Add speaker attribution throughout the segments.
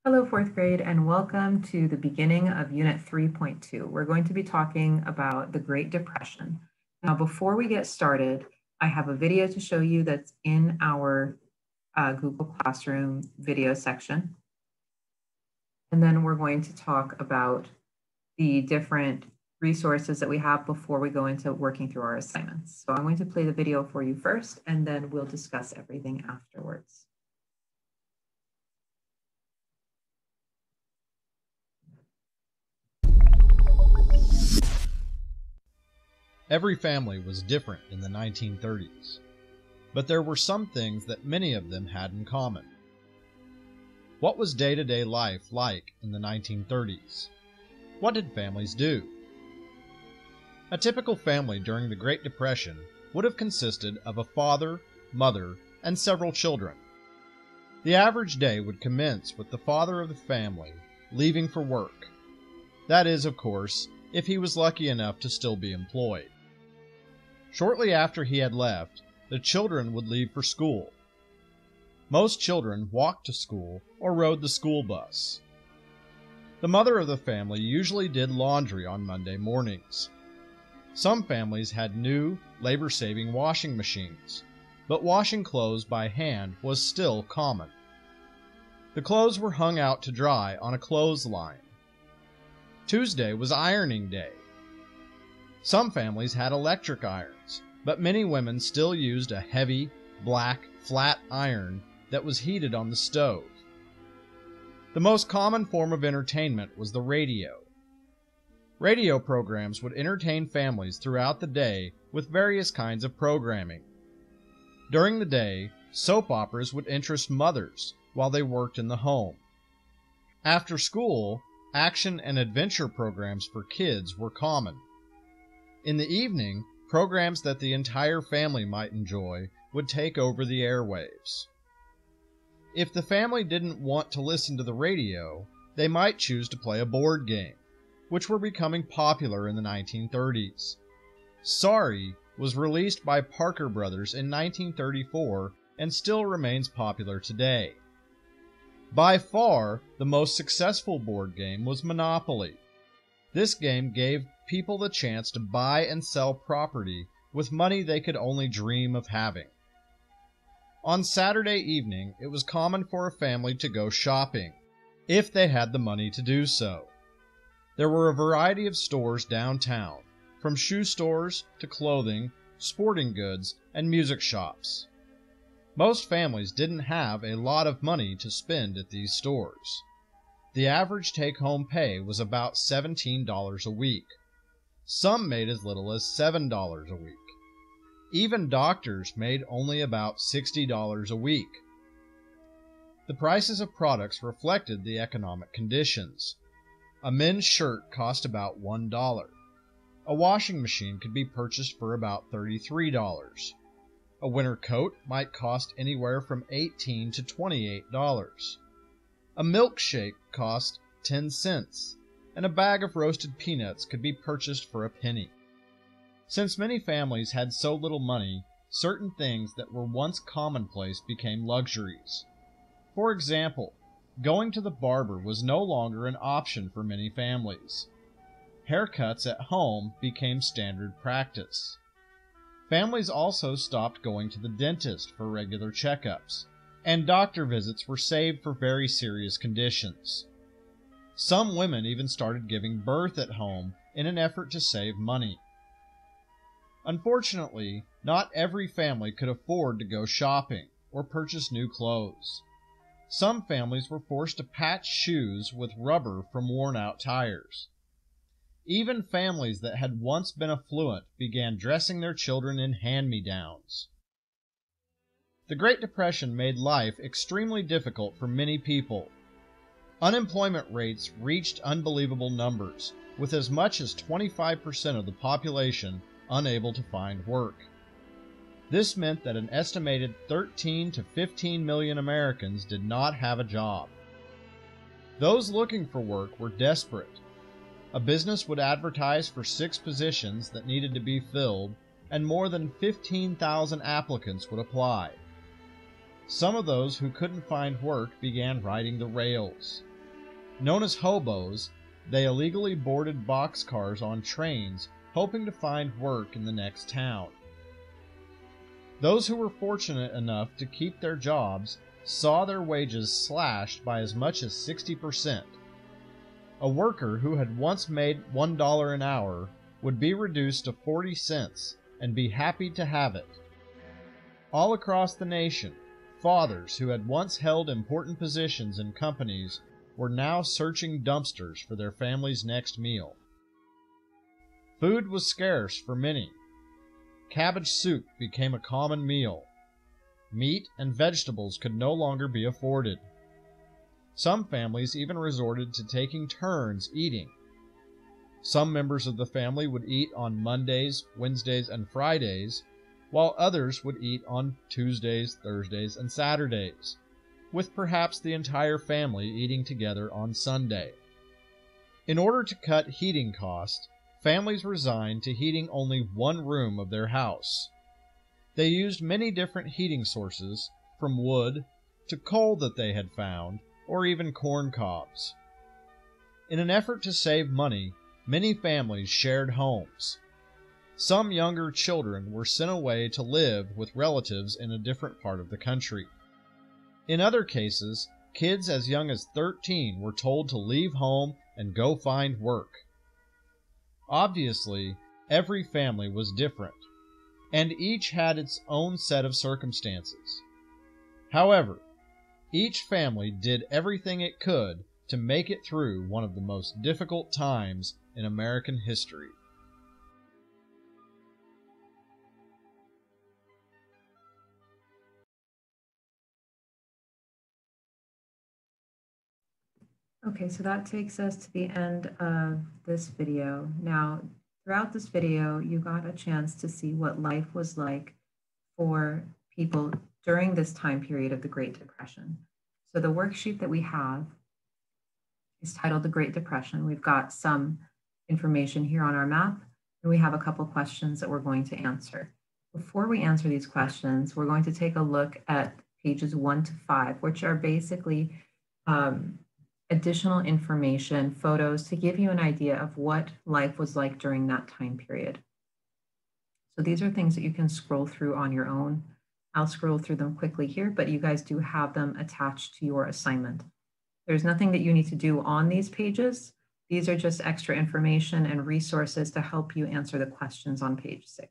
Speaker 1: Hello, fourth grade, and welcome to the beginning of Unit 3.2. We're going to be talking about the Great Depression. Now, before we get started, I have a video to show you that's in our Google Classroom video section. And then we're going to talk about the different resources that we have before we go into working through our assignments. So I'm going to play the video for you first, and then we'll discuss everything afterwards.
Speaker 2: Every family was different in the 1930s, but there were some things that many of them had in common. What was day-to-day life like in the 1930s? What did families do? A typical family during the Great Depression would have consisted of a father, mother, and several children. The average day would commence with the father of the family leaving for work. That is, of course, if he was lucky enough to still be employed. Shortly after he had left, the children would leave for school. Most children walked to school or rode the school bus. The mother of the family usually did laundry on Monday mornings. Some families had new, labor-saving washing machines, but washing clothes by hand was still common. The clothes were hung out to dry on a clothesline. Tuesday was ironing day. Some families had electric irons, but many women still used a heavy, black, flat iron that was heated on the stove. The most common form of entertainment was the radio. Radio programs would entertain families throughout the day with various kinds of programming. During the day, soap operas would interest mothers while they worked in the home. After school, action and adventure programs for kids were common. In the evening, programs that the entire family might enjoy would take over the airwaves. If the family didn't want to listen to the radio, they might choose to play a board game, which were becoming popular in the 1930s. Sorry was released by Parker Brothers in 1934 and still remains popular today. By far, the most successful board game was Monopoly. This game gave people the chance to buy and sell property with money they could only dream of having. On Saturday evening, it was common for a family to go shopping, if they had the money to do so. There were a variety of stores downtown, from shoe stores to clothing, sporting goods, and music shops. Most families didn't have a lot of money to spend at these stores. The average take-home pay was about $17 a week. Some made as little as $7 a week. Even doctors made only about $60 a week. The prices of products reflected the economic conditions. A men's shirt cost about $1. A washing machine could be purchased for about $33. A winter coat might cost anywhere from $18 to $28. A milkshake cost 10 cents, and a bag of roasted peanuts could be purchased for a penny. Since many families had so little money, certain things that were once commonplace became luxuries. For example, going to the barber was no longer an option for many families. Haircuts at home became standard practice. Families also stopped going to the dentist for regular checkups, and doctor visits were saved for very serious conditions. Some women even started giving birth at home in an effort to save money. Unfortunately, not every family could afford to go shopping or purchase new clothes. Some families were forced to patch shoes with rubber from worn-out tires. Even families that had once been affluent began dressing their children in hand-me-downs. The Great Depression made life extremely difficult for many people. Unemployment rates reached unbelievable numbers, with as much as 25% of the population unable to find work. This meant that an estimated 13 to 15 million Americans did not have a job. Those looking for work were desperate. A business would advertise for 6 positions that needed to be filled, and more than 15,000 applicants would apply. Some of those who couldn't find work began riding the rails. Known as hobos, they illegally boarded boxcars on trains, hoping to find work in the next town. Those who were fortunate enough to keep their jobs saw their wages slashed by as much as 60%. A worker who had once made $1 an hour would be reduced to 40 cents and be happy to have it. All across the nation, fathers who had once held important positions in companies were now searching dumpsters for their family's next meal. Food was scarce for many. Cabbage soup became a common meal. Meat and vegetables could no longer be afforded. Some families even resorted to taking turns eating. Some members of the family would eat on Mondays, Wednesdays, and Fridays, while others would eat on Tuesdays, Thursdays, and Saturdays, with perhaps the entire family eating together on Sunday. In order to cut heating costs, families resigned to heating only one room of their house. They used many different heating sources, from wood to coal that they had found, or even corn cobs. In an effort to save money, many families shared homes. Some younger children were sent away to live with relatives in a different part of the country. In other cases, kids as young as 13 were told to leave home and go find work. Obviously, every family was different, and each had its own set of circumstances. However, each family did everything it could to make it through one of the most difficult times in American history.
Speaker 1: Okay, so that takes us to the end of this video. Now, throughout this video, you got a chance to see what life was like for people during this time period of the Great Depression. So the worksheet that we have is titled The Great Depression. We've got some information here on our map, and we have a couple questions that we're going to answer. Before we answer these questions, we're going to take a look at pages 1 to 5, which are basically additional information, photos to give you an idea of what life was like during that time period. So these are things that you can scroll through on your own. I'll scroll through them quickly here, but you guys do have them attached to your assignment. There's nothing that you need to do on these pages. These are just extra information and resources to help you answer the questions on page 6.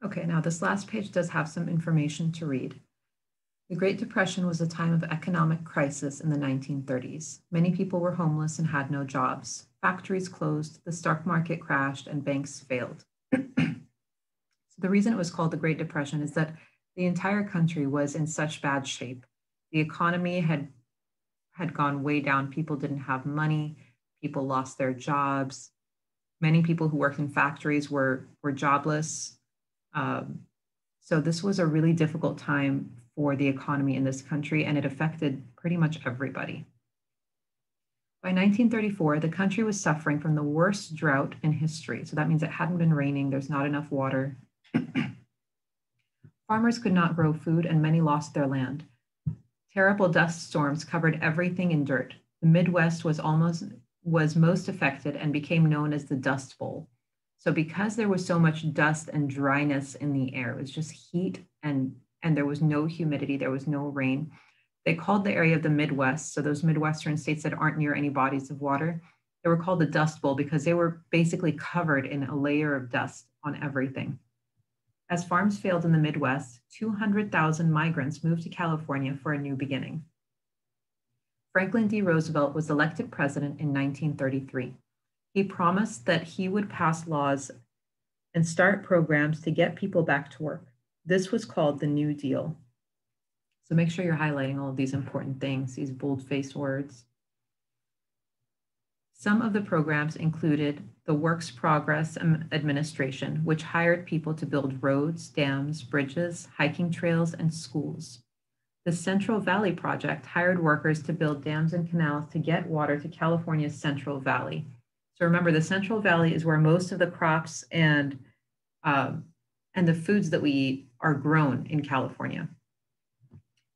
Speaker 1: Okay, now this last page does have some information to read. The Great Depression was a time of economic crisis in the 1930s. Many people were homeless and had no jobs. Factories closed, the stock market crashed, and banks failed. So the reason it was called the Great Depression is that the entire country was in such bad shape. The economy had gone way down. People didn't have money. People lost their jobs. Many people who worked in factories were jobless. So this was a really difficult time for the economy in this country, and it affected pretty much everybody. By 1934, the country was suffering from the worst drought in history. So that means it hadn't been raining, there's not enough water. Farmers could not grow food, and many lost their land. Terrible dust storms covered everything in dirt. The Midwest was most affected and became known as the Dust Bowl. So because there was so much dust and dryness in the air, it was just heat and there was no humidity, there was no rain. They called the area of the Midwest, so those Midwestern states that aren't near any bodies of water, they were called the Dust Bowl because they were basically covered in a layer of dust on everything. As farms failed in the Midwest, 200,000 migrants moved to California for a new beginning. Franklin D. Roosevelt was elected president in 1933. He promised that he would pass laws and start programs to get people back to work. This was called the New Deal. So make sure you're highlighting all of these important things, these bold-faced words. Some of the programs included the Works Progress Administration, which hired people to build roads, dams, bridges, hiking trails, and schools. The Central Valley Project hired workers to build dams and canals to get water to California's Central Valley. So remember, the Central Valley is where most of the crops and and the foods that we eat are grown in California.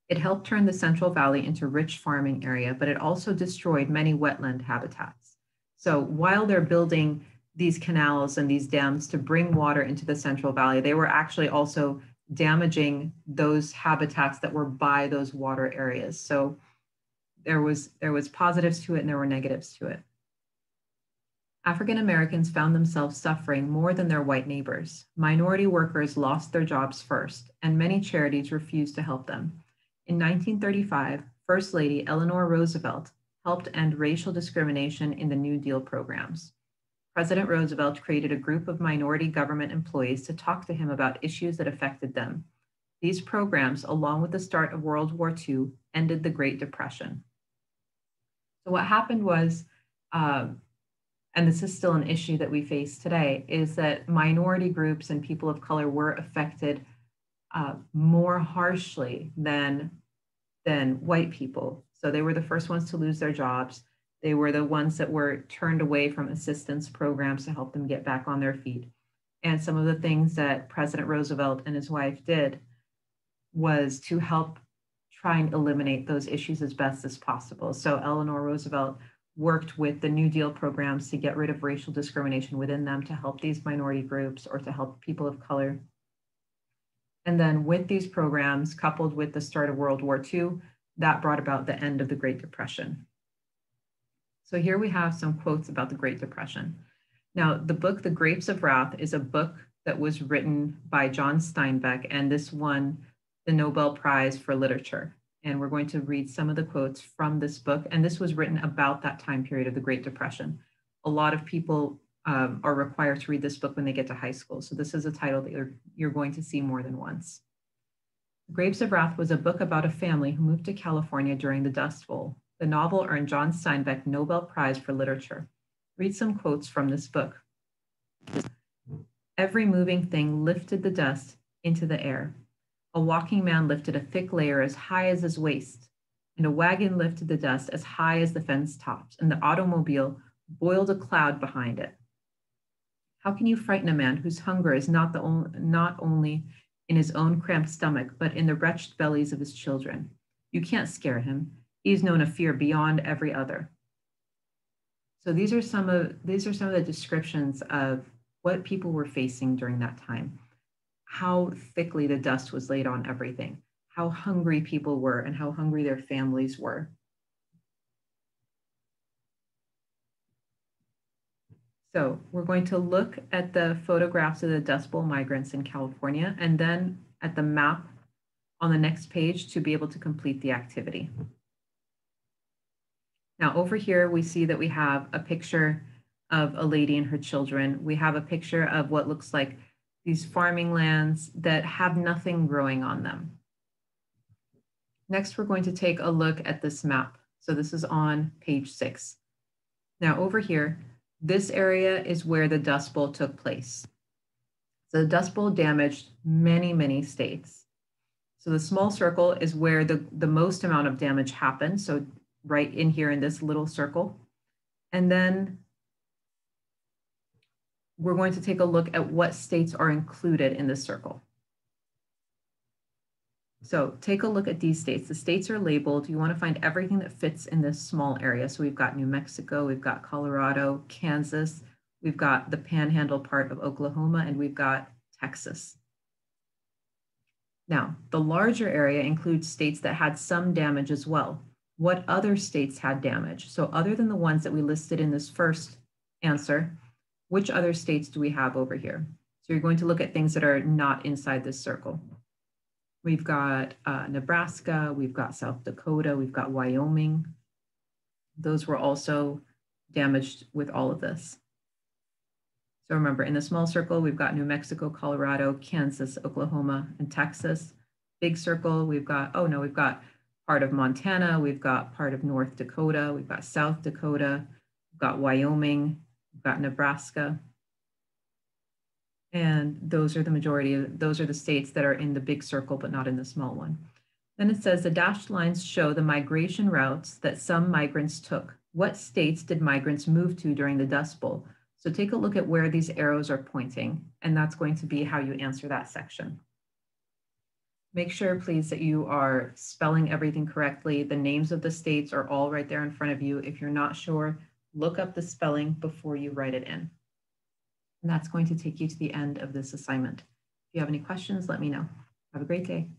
Speaker 1: It helped turn the Central Valley into a rich farming area, but it also destroyed many wetland habitats. So while they're building these canals and these dams to bring water into the Central Valley, they were actually also damaging those habitats that were by those water areas. So there was positives to it and there were negatives to it. African Americans found themselves suffering more than their white neighbors. Minority workers lost their jobs first, and many charities refused to help them. In 1935, First Lady Eleanor Roosevelt helped end racial discrimination in the New Deal programs. President Roosevelt created a group of minority government employees to talk to him about issues that affected them. These programs, along with the start of World War II, ended the Great Depression. So what happened was, and this is still an issue that we face today, is that minority groups and people of color were affected more harshly than white people. So they were the first ones to lose their jobs. They were the ones that were turned away from assistance programs to help them get back on their feet. And some of the things that President Roosevelt and his wife did was to help try and eliminate those issues as best as possible. So Eleanor Roosevelt worked with the New Deal programs to get rid of racial discrimination within them, to help these minority groups or to help people of color. And then with these programs, coupled with the start of World War II, that brought about the end of the Great Depression. So here we have some quotes about the Great Depression. Now, the book, The Grapes of Wrath, is a book that was written by John Steinbeck, and this won the Nobel Prize for Literature. And we're going to read some of the quotes from this book. And this was written about that time period of the Great Depression. A lot of people are required to read this book when they get to high school. So this is a title that you're going to see more than once. The Grapes of Wrath was a book about a family who moved to California during the Dust Bowl. The novel earned John Steinbeck Nobel Prize for Literature. Read some quotes from this book. Every moving thing lifted the dust into the air. A walking man lifted a thick layer as high as his waist, and a wagon lifted the dust as high as the fence tops, and the automobile boiled a cloud behind it. How can you frighten a man whose hunger is not only in his own cramped stomach, but in the wretched bellies of his children? You can't scare him. He's known a fear beyond every other. So these are some of the descriptions of what people were facing during that time, how thickly the dust was laid on everything, how hungry people were and how hungry their families were. So we're going to look at the photographs of the Dust Bowl migrants in California and then at the map on the next page to be able to complete the activity. Now over here, we see that we have a picture of a lady and her children. We have a picture of what looks like these farming lands that have nothing growing on them. Next, we're going to take a look at this map. So this is on page 6. Now over here, this area is where the Dust Bowl took place. So the Dust Bowl damaged many, many states. So the small circle is where the most amount of damage happened. So right in here in this little circle. And then we're going to take a look at what states are included in this circle. So take a look at these states. The states are labeled. You want to find everything that fits in this small area. So we've got New Mexico, we've got Colorado, Kansas, we've got the panhandle part of Oklahoma, and we've got Texas. Now, the larger area includes states that had some damage as well. What other states had damage? So other than the ones that we listed in this first answer, which other states do we have over here? So you're going to look at things that are not inside this circle. We've got Nebraska, we've got South Dakota, we've got Wyoming. Those were also damaged with all of this. So remember, in the small circle, we've got New Mexico, Colorado, Kansas, Oklahoma, and Texas. Big circle, we've got part of Montana, we've got part of North Dakota, we've got South Dakota, we've got Wyoming, we've got Nebraska. And those are the states that are in the big circle, but not in the small one. Then it says the dashed lines show the migration routes that some migrants took. What states did migrants move to during the Dust Bowl? So take a look at where these arrows are pointing, and that's going to be how you answer that section. Make sure, please, that you are spelling everything correctly. The names of the states are all right there in front of you. If you're not sure, look up the spelling before you write it in. And that's going to take you to the end of this assignment. If you have any questions, let me know. Have a great day.